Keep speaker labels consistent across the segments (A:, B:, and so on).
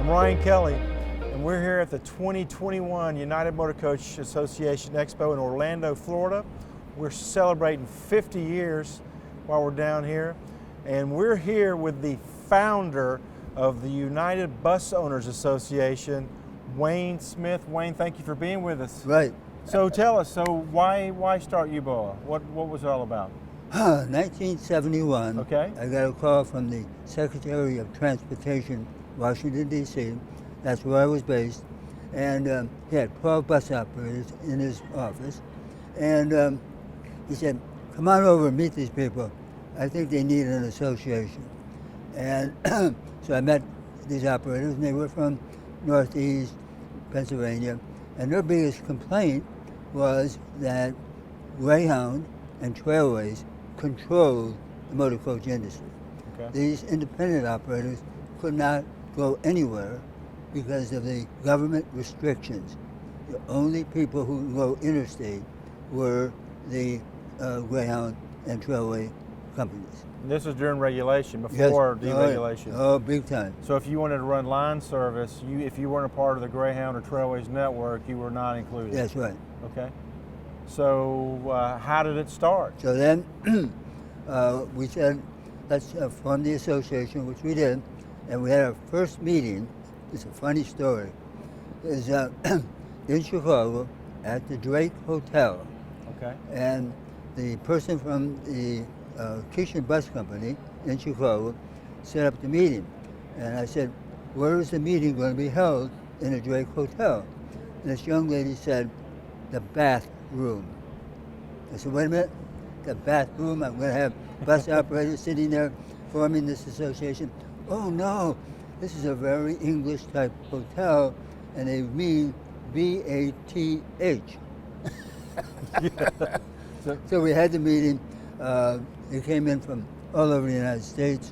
A: Ryan Kelly, and we're here at the 2021 United Motor Coach Association Expo in Orlando, Florida. We're celebrating 50 years while we're down here, and we're here with the founder of the United Bus Owners Association, Wayne Smith. Wayne, thank you for being with us.
B: Right.
A: So tell us, why start UBOA? What was it all about?
B: 1971,
A: Okay.
B: I got a call from the Secretary of Transportation, Washington, D.C. That's where I was based. And he had 12 bus operators in his office. And he said, come on over and meet these people. I think they need an association. And so I met these operators, and they were from Northeast Pennsylvania. And their biggest complaint was that Greyhound and Trailways controlled the motor coach industry.
A: Okay.
B: These independent operators could not go anywhere because of the government restrictions. The only people who could go interstate were the Greyhound and Trailway companies.
A: This was during regulation, before
B: Yes.
A: deregulation.
B: Oh, big time.
A: So if you wanted to run line service, if you weren't a part of the Greyhound or Trailways network, you were not included.
B: That's right.
A: Okay. So how did it start?
B: So then we said, let's form the association, which we did, and we had our first meeting. It's a funny story. Is in Chicago at the Drake Hotel.
A: Okay.
B: And the person from the Keishan Bus Company in Chicago set up the meeting. And I said, where is the meeting going to be held in the Drake Hotel? And this young lady said, the bathroom. I said, wait a minute, the bathroom? I'm going to have bus operators sitting there forming this association. Oh no, this is a very English type hotel, and they mean B-A-T-H.
A: Yeah.
B: So we had the meeting. They came in from all over the United States.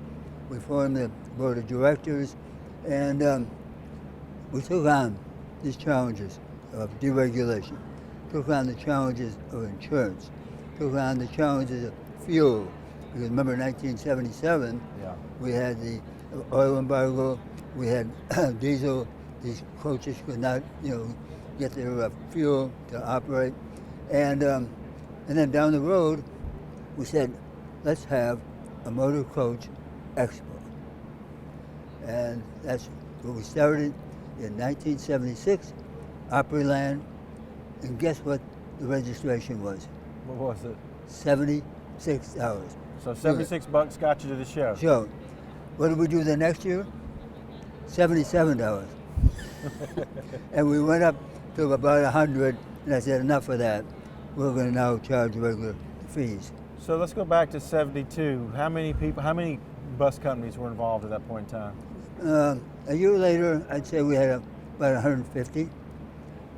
B: We formed the board of directors, and we took on these challenges of deregulation, took on the challenges of insurance, took on the challenges of fuel. Because remember 1977,
A: Yeah.
B: we had the oil embargo, we had diesel, these coaches could not, get their fuel to operate. And then down the road, we said, let's have a motor coach expo. And that's what we started in 1976, Opryland. And guess what the registration was?
A: What was it?
B: $76.
A: So $76 got you to the show.
B: So, what did we do the next year? $77. And we went up to about 100, and I said, enough of that. We're going to now charge regular fees.
A: So let's go back to 72. How many bus companies were involved at that point in time?
B: A year later, I'd say we had about 150.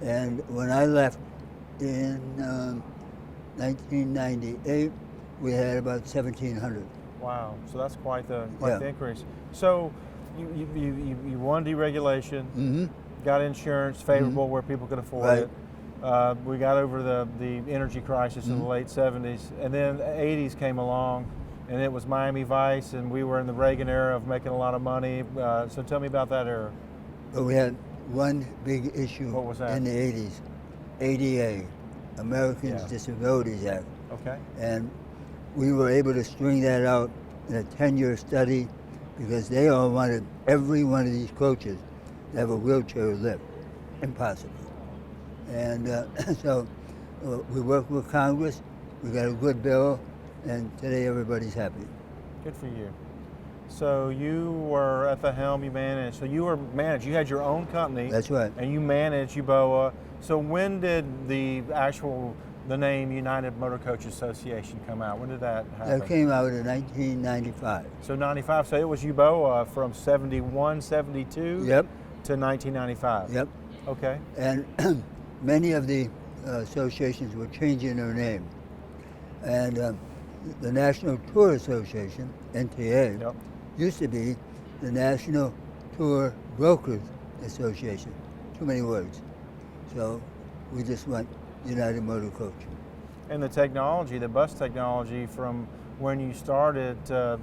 B: And when I left in 1998, we had about 1,700.
A: Wow, so that's quite the increase. So you won deregulation,
B: Mm-hmm.
A: got insurance favorable where people could afford it. We got over the energy crisis in the late 70s, and then the 80s came along, and it was Miami Vice, and we were in the Reagan era of making a lot of money. So tell me about that era.
B: But we had one big issue.
A: What was that?
B: In the 80s, ADA, Americans with Disabilities Act.
A: Okay.
B: And we were able to string that out in a 10-year study because they all wanted every one of these coaches to have a wheelchair lift. Impossible. And so we worked with Congress, we got a good bill, and today everybody's happy.
A: Good for you. So you were at the helm, you managed. So you had your own company.
B: That's right.
A: And you managed UBOA. So when did the name United Motor Coach Association come out? When did that happen?
B: That came out in 1995.
A: So 95, so it was UBOA from 71, 72
B: Yep.
A: to 1995.
B: Yep.
A: Okay.
B: And many of the associations were changing their name. And the National Tour Association, NTA, used to be the National Tour Brokers Association. Too many words. So we just went United Motor Coach.
A: And the technology, the bus technology from when you started. I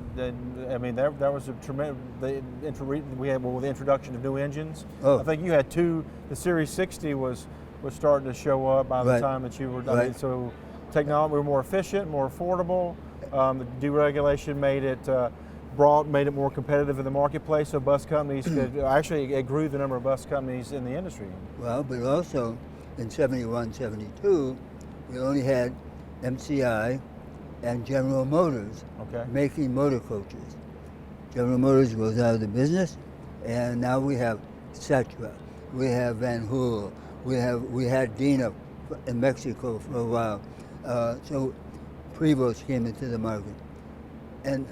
A: mean, that was a tremendous. We had with the introduction of new engines.
B: Oh.
A: I think you had two. The Series 60 was starting to show up by the
B: Right.
A: time that you were. I
B: Right.
A: mean, so technology, we were more efficient, more affordable. The deregulation made it more competitive in the marketplace, so bus companies could actually, it grew the number of bus companies in the industry.
B: Well, but also in 71, 72, we only had MCI and General Motors
A: Okay.
B: making motor coaches. General Motors goes out of the business, and now we have Setra, we have Van Hool, we had Dina in Mexico for a while. So Prevost came into the market, and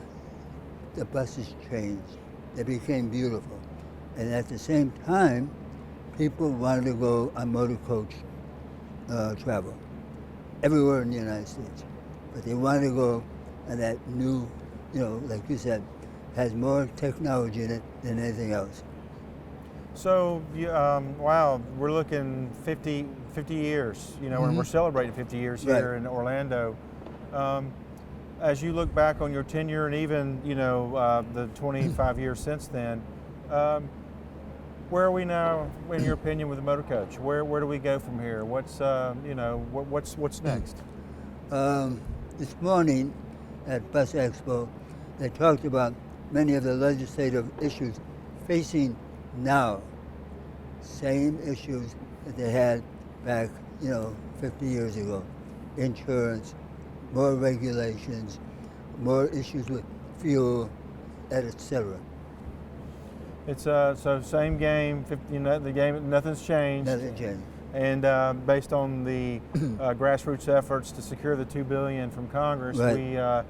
B: the buses changed. They became beautiful, and at the same time, people wanted to go on motor coach travel everywhere in the United States, but they wanted to go on that new, like you said, has more technology in it than anything else.
A: So, wow, we're looking 50 years, and we're celebrating 50 years here
B: Right.
A: in Orlando. As you look back on your tenure and even, the 25 years since then, where are we now, in your opinion, with the motor coach? Where do we go from here? What's next?
B: This morning at Bus Expo, they talked about many of the legislative issues facing now, same issues that they had back, 50 years ago. Insurance, more regulations, more issues with fuel, etc.
A: It's so same game. The game, nothing's changed.
B: Nothing changed.
A: And based on the grassroots efforts to secure the $2 billion from Congress,
B: Right.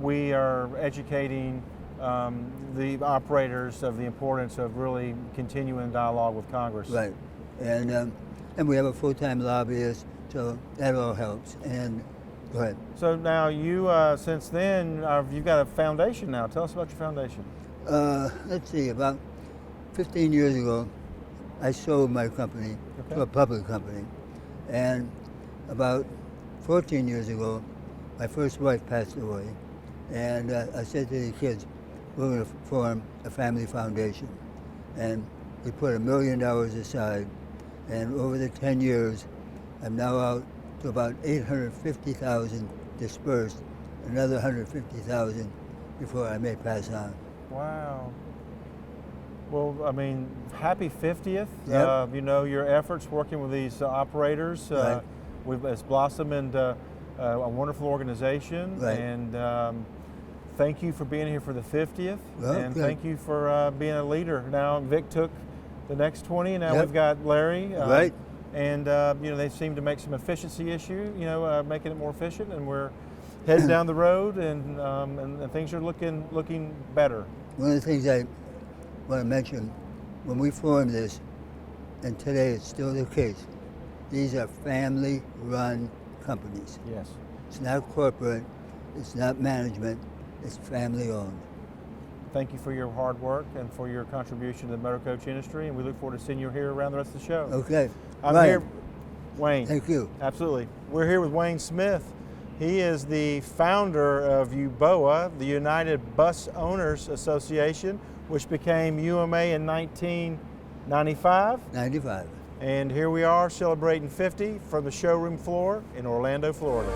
A: we are educating the operators of the importance of really continuing dialogue with Congress.
B: Right, and we have a full-time lobbyist, so that all helps. And go ahead.
A: So now you, since then, you've got a foundation now. Tell us about your foundation.
B: Let's see, about 15 years ago, I sold my company to a public company. And about 14 years ago, my first wife passed away. And I said to the kids, we're going to form a family foundation. And we put $1 million aside. And over the 10 years, I'm now out to about 850,000 dispersed, another 150,000 before I may pass on.
A: Wow. Well, I mean, happy 50th.
B: Yep.
A: Your efforts working with these operators,
B: Right.
A: It's blossomed into a wonderful organization.
B: Right.
A: And thank you for being here for the 50th.
B: Well,
A: and
B: good.
A: thank you for being a leader. Now, Vic took the next 20, and now
B: Yep.
A: we've got Larry.
B: Right.
A: And, they seem to make some efficiency issue, making it more efficient, and we're heading down the road, and things are looking better.
B: One of the things I want to mention, when we formed this, and today it's still the case, these are family-run companies.
A: Yes.
B: It's not corporate, it's not management, it's family-owned.
A: Thank you for your hard work and for your contribution to the motor coach industry, and we look forward to seeing you here around the rest of the show.
B: Okay.
A: I'm
B: Ryan,
A: here, Wayne.
B: Thank you.
A: Absolutely. We're here with Wayne Smith. He is the founder of UBOA, the United Bus Owners Association, which became UMA in 1995.
B: 95.
A: And here we are celebrating 50 from the showroom floor in Orlando, Florida.